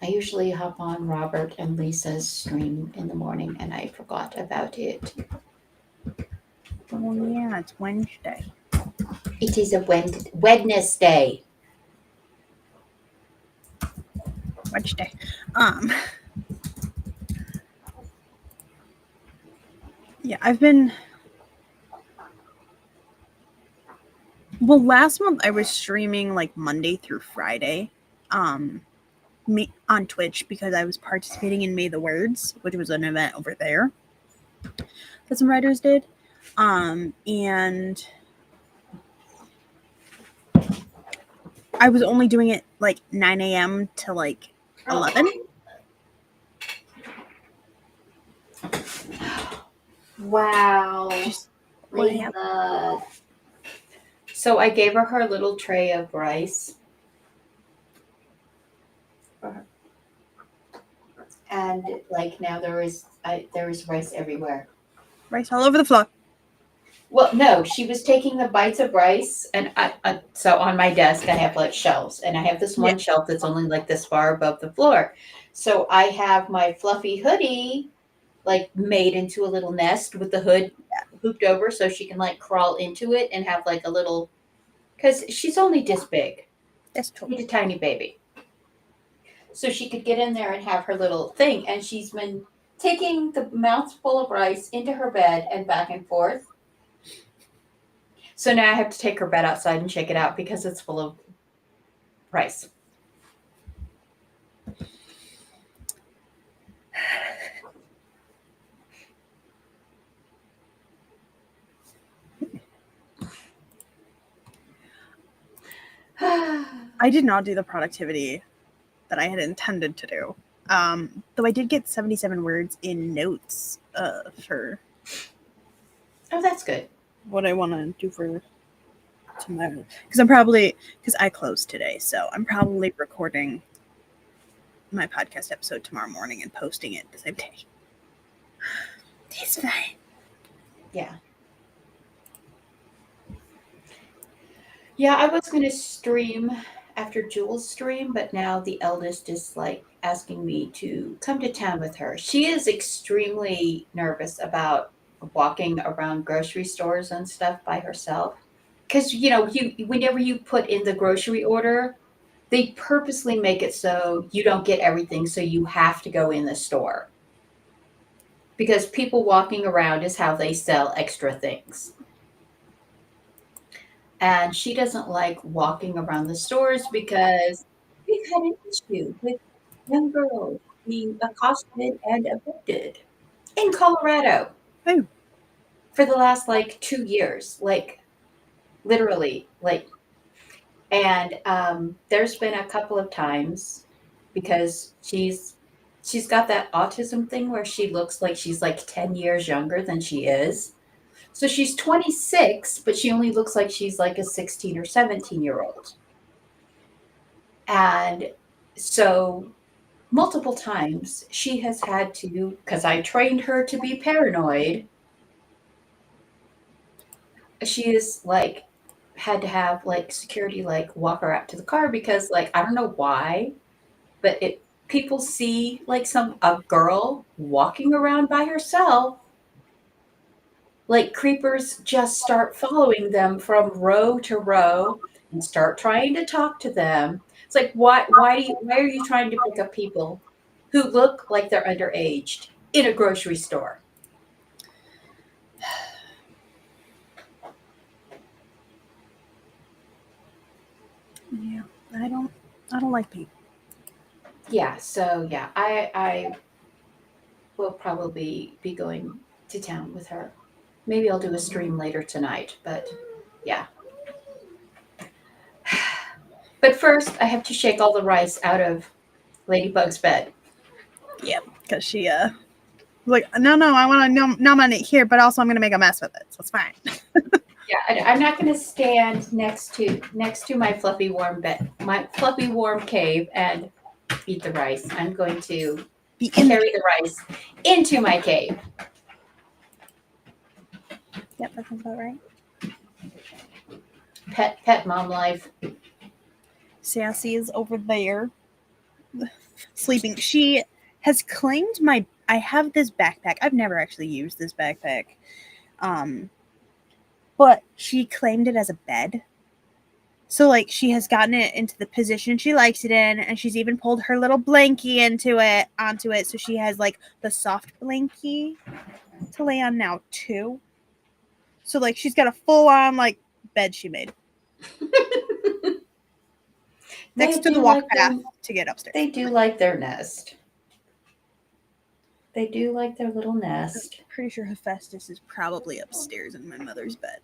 I usually hop on Robert and Lisa's stream in the morning and I forgot about it. Oh yeah, it's Wednesday. It is a Wednesday. Wednesday. Yeah, I've been. Well, last month I was streaming like Monday through Friday, me on Twitch because I was participating in May the Words, which was an event over there that some writers did, and I was only doing it like 9 a.m. to like 11. Wow. Just what happened? Lisa. So I gave her her little tray of rice. And like now there is rice everywhere. Rice all over the floor. Well, no, she was taking the bites of rice, and so on my desk I have like shelves, and I have this one shelf that's only like this far above the floor. So I have my fluffy hoodie like made into a little nest with the hood hooped over, so she can like crawl into it and have like a little, because she's only this big. That's true. She's a tiny baby. So she could get in there and have her little thing, and she's been taking the mouthful of rice into her bed and back and forth. So now I have to take her bed outside and shake it out because it's full of rice. I did not do the productivity that I had intended to do. Though I did get 77 words in notes for Oh, that's good. what I want to do for tomorrow. Because I closed today, so I'm probably recording my podcast episode tomorrow morning and posting it the same day. It's fine. Yeah. Yeah, I was going to stream after Jules' stream, but now the eldest is like asking me to come to town with her. She is extremely nervous about walking around grocery stores and stuff by herself. Because, you whenever you put in the grocery order, they purposely make it so you don't get everything, so you have to go in the store. Because people walking around is how they sell extra things. And she doesn't like walking around the stores because we've had an issue with young girls being accosted and abducted in Colorado Oh, for the last like 2 years, like literally, like. And there's been a couple of times because she's got that autism thing where she looks like she's like 10 years younger than she is. So she's 26, but she only looks like she's like a 16 or 17-year-old. And so multiple times she has had to, because I trained her to be paranoid, she is like had to have like security like walk her out to the car because like I don't know why, but it people see like a girl walking around by herself, like creepers just start following them from row to row and start trying to talk to them. It's like why are you trying to pick up people who look like they're underaged in a grocery store? Yeah, I don't like people. Yeah, so yeah, I will probably be going to town with her. Maybe I'll do a stream later tonight, but yeah. But first, I have to shake all the rice out of Ladybug's bed. Yeah, because she was like, no, I want to numb on it here, but also I'm gonna make a mess with it, so it's fine. Yeah, I'm not going to stand next to my fluffy warm bed, my fluffy warm cave, and eat the rice. I'm going to Be in carry the rice into my cave. Yep, that sounds about right. Pet mom life. Sassy is over there sleeping. She has claimed I have this backpack. I've never actually used this backpack. But she claimed it as a bed. So like she has gotten it into the position she likes it in, and she's even pulled her little blankie onto it. So she has like the soft blankie to lay on now too. So like she's got a full on like bed she made. Next to the walk path to get upstairs. They do like their nest. They do like their little nest. I'm pretty sure Hephaestus is probably upstairs in my mother's bed.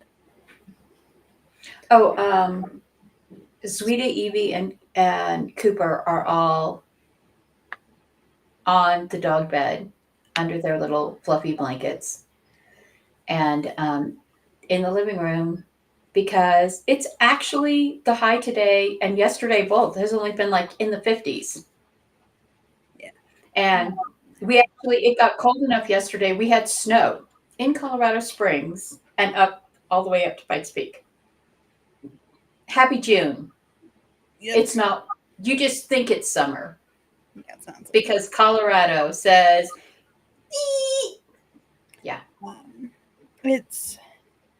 Oh, Sweeta, Evie, and Cooper are all on the dog bed under their little fluffy blankets. And in the living room, because it's actually the high today and yesterday both has only been like in the 50s. Yeah. And it got cold enough yesterday. We had snow in Colorado Springs and all the way up to Pikes Peak. Happy June. Yep. It's not, you just think it's summer. Yeah, it sounds like because Colorado says, eee! Yeah. It's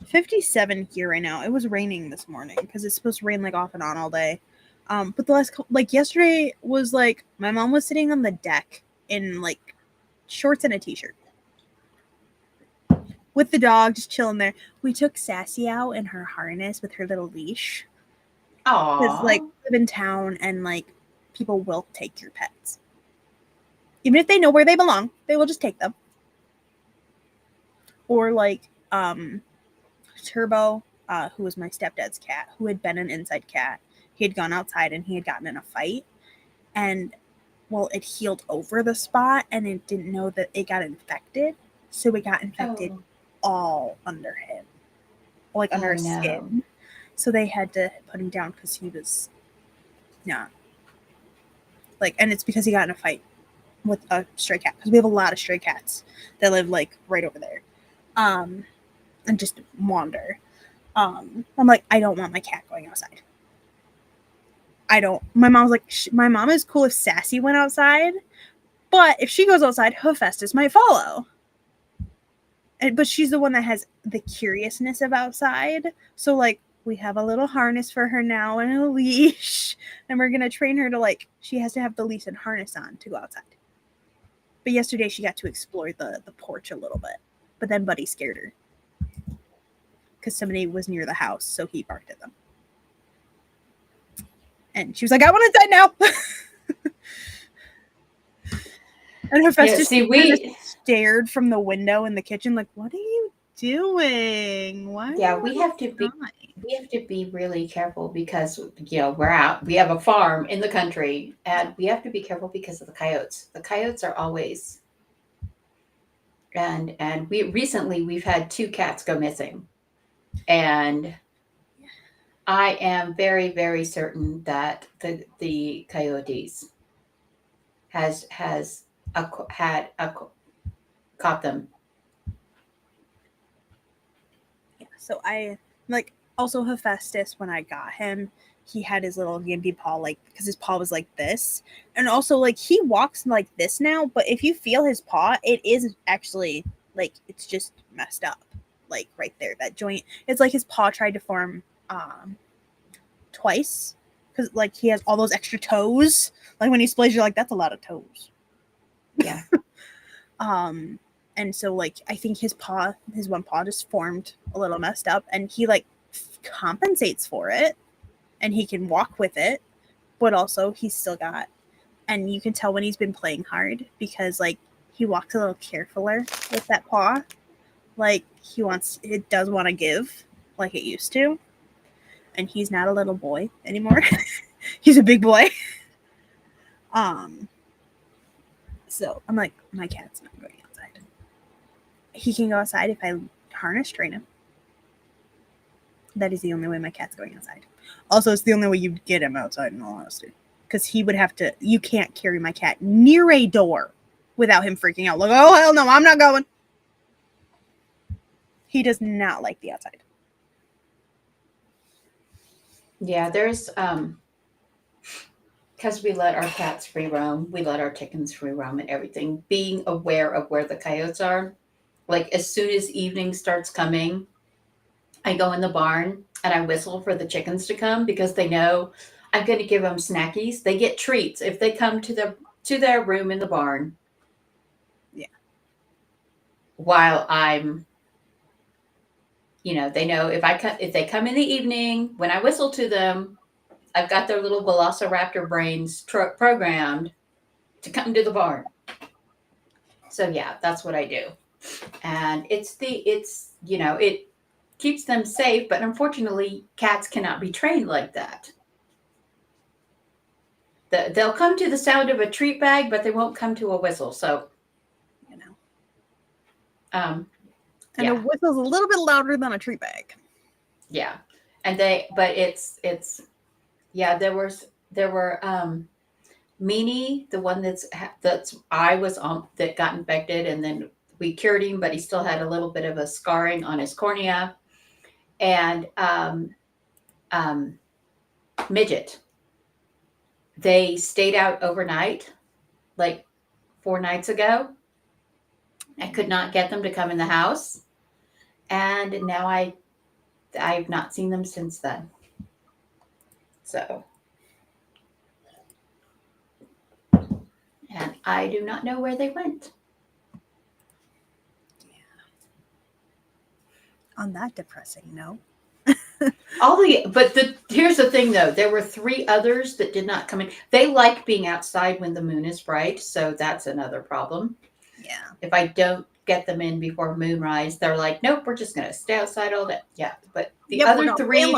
57 here right now. It was raining this morning because it's supposed to rain like off and on all day. But the last like yesterday was like my mom was sitting on the deck in like shorts and a t-shirt with the dog just chilling there. We took Sassy out in her harness with her little leash. Because like live in town and like people will take your pets. Even if they know where they belong, they will just take them. Or like Turbo, who was my stepdad's cat, who had been an inside cat. He had gone outside and he had gotten in a fight. And, well, it healed over the spot and it didn't know that it got infected. So it got infected all under him. Like under his skin. So they had to put him down because he was not. Like, and it's because he got in a fight with a stray cat. Because we have a lot of stray cats that live, like, right over there. And just wander. I'm like, I don't want my cat going outside. My mom's like, my mom is cool if Sassy went outside, but if she goes outside, Hephaestus might follow. But she's the one that has the curiousness of outside. So, like, we have a little harness for her now and a leash, and we're going to train her to, like, she has to have the leash and harness on to go outside. But yesterday she got to explore the porch a little bit, but then Buddy scared her. Because somebody was near the house, so he barked at them. And she was like, I want inside now! And Hephaestus stared from the window in the kitchen like, what are you doing? Why? Yeah, we have to be really careful because, you know, we're out. We have a farm in the country, and we have to be careful because of the coyotes. The coyotes are always... And we've had 2 cats go missing. And I am very, very certain that the coyotes had caught them. Yeah, so I like also Hephaestus when I got him, he had his little gimpy paw, like, because his paw was like this. And also, like, he walks like this now, but if you feel his paw, it is actually, like, it's just messed up. Like, right there, that joint. It's like his paw tried to form twice. Because, like, he has all those extra toes. Like, when he splays, you're like, that's a lot of toes. Yeah. And so, like, I think his one paw just formed a little messed up, and he, like, compensates for it, and he can walk with it, but also he's still got, and you can tell when he's been playing hard, because, like, he walks a little carefuler with that paw. Like, it does want to give, like it used to, and he's not a little boy anymore. He's a big boy. So I'm like, my cat's not going outside. He can go outside if I harness train him. That is the only way my cat's going outside. Also, it's the only way you get him outside, in all honesty. Because he would have to, you can't carry my cat near a door without him freaking out. Like, oh, hell no, I'm not going. He does not like the outside. Yeah, there's because we let our cats free roam, we let our chickens free roam and everything, being aware of where the coyotes are. Like, as soon as evening starts coming, I go in the barn and I whistle for the chickens to come, because they know I'm going to give them snackies. They get treats if they come to their room in the barn. Yeah. While I'm, they know if they come in the evening when I whistle to them, I've got their little velociraptor brains programmed to come to the barn. So yeah, that's what I do. And it keeps them safe, but unfortunately cats cannot be trained like that. They'll come to the sound of a treat bag, but they won't come to a whistle. So, and a whistle's a little bit louder than a treat bag. Yeah. And there were Meanie, the one that got infected, and then we cured him, but he still had a little bit of a scarring on his cornea. And Midget, they stayed out overnight, like 4 nights ago. I could not get them to come in the house, and now I've not seen them since then. So, and I do not know where they went. On that depressing note. Here's the thing, though. There were 3 others that did not come in. They like being outside when the moon is bright, so that's another problem. Yeah. If I don't get them in before moonrise, they're like, nope, we're just gonna stay outside all day. Yeah, but the other 3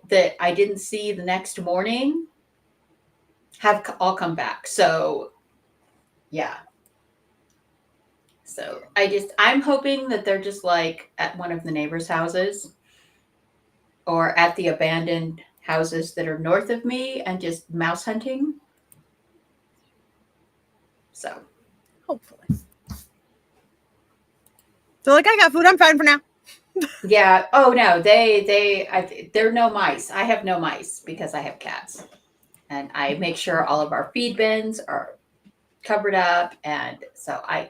that I didn't see the next morning have all come back. So, yeah. So I'm hoping that they're just like at one of the neighbors' houses or at the abandoned houses that are north of me and just mouse hunting. So, hopefully. So, like, I got food. I'm fine for now. Yeah. Oh no, they're no mice. I have no mice because I have cats, and I make sure all of our feed bins are covered up, and so I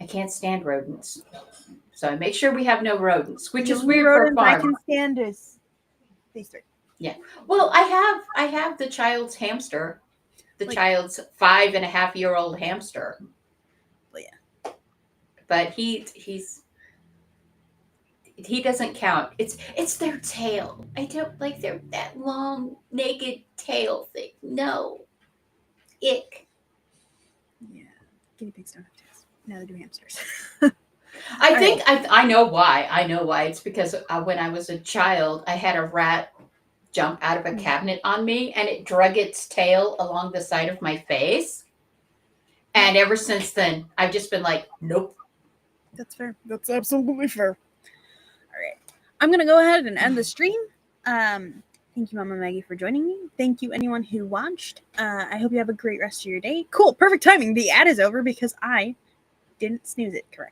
can't stand rodents. So I make sure we have no rodents, which is weird for a farm. I can stand is these 3. Yeah. Well, I have the child's hamster, child's 5.5-year-old hamster. Well, yeah. But he doesn't count. It's their tail. I don't like that long naked tail thing. No. Ick. Yeah. Guinea pigs don't have tails. Now they do hamsters. I think I know why. I know why. It's because when I was a child, I had a rat jump out of a cabinet on me, and it drug its tail along the side of my face. And ever since then, I've just been like, nope. That's fair. That's absolutely fair. All right. I'm going to go ahead and end the stream. Thank you, Mama Maggie, for joining me. Thank you, anyone who watched. I hope you have a great rest of your day. Cool. Perfect timing. The ad is over because I didn't snooze it correctly.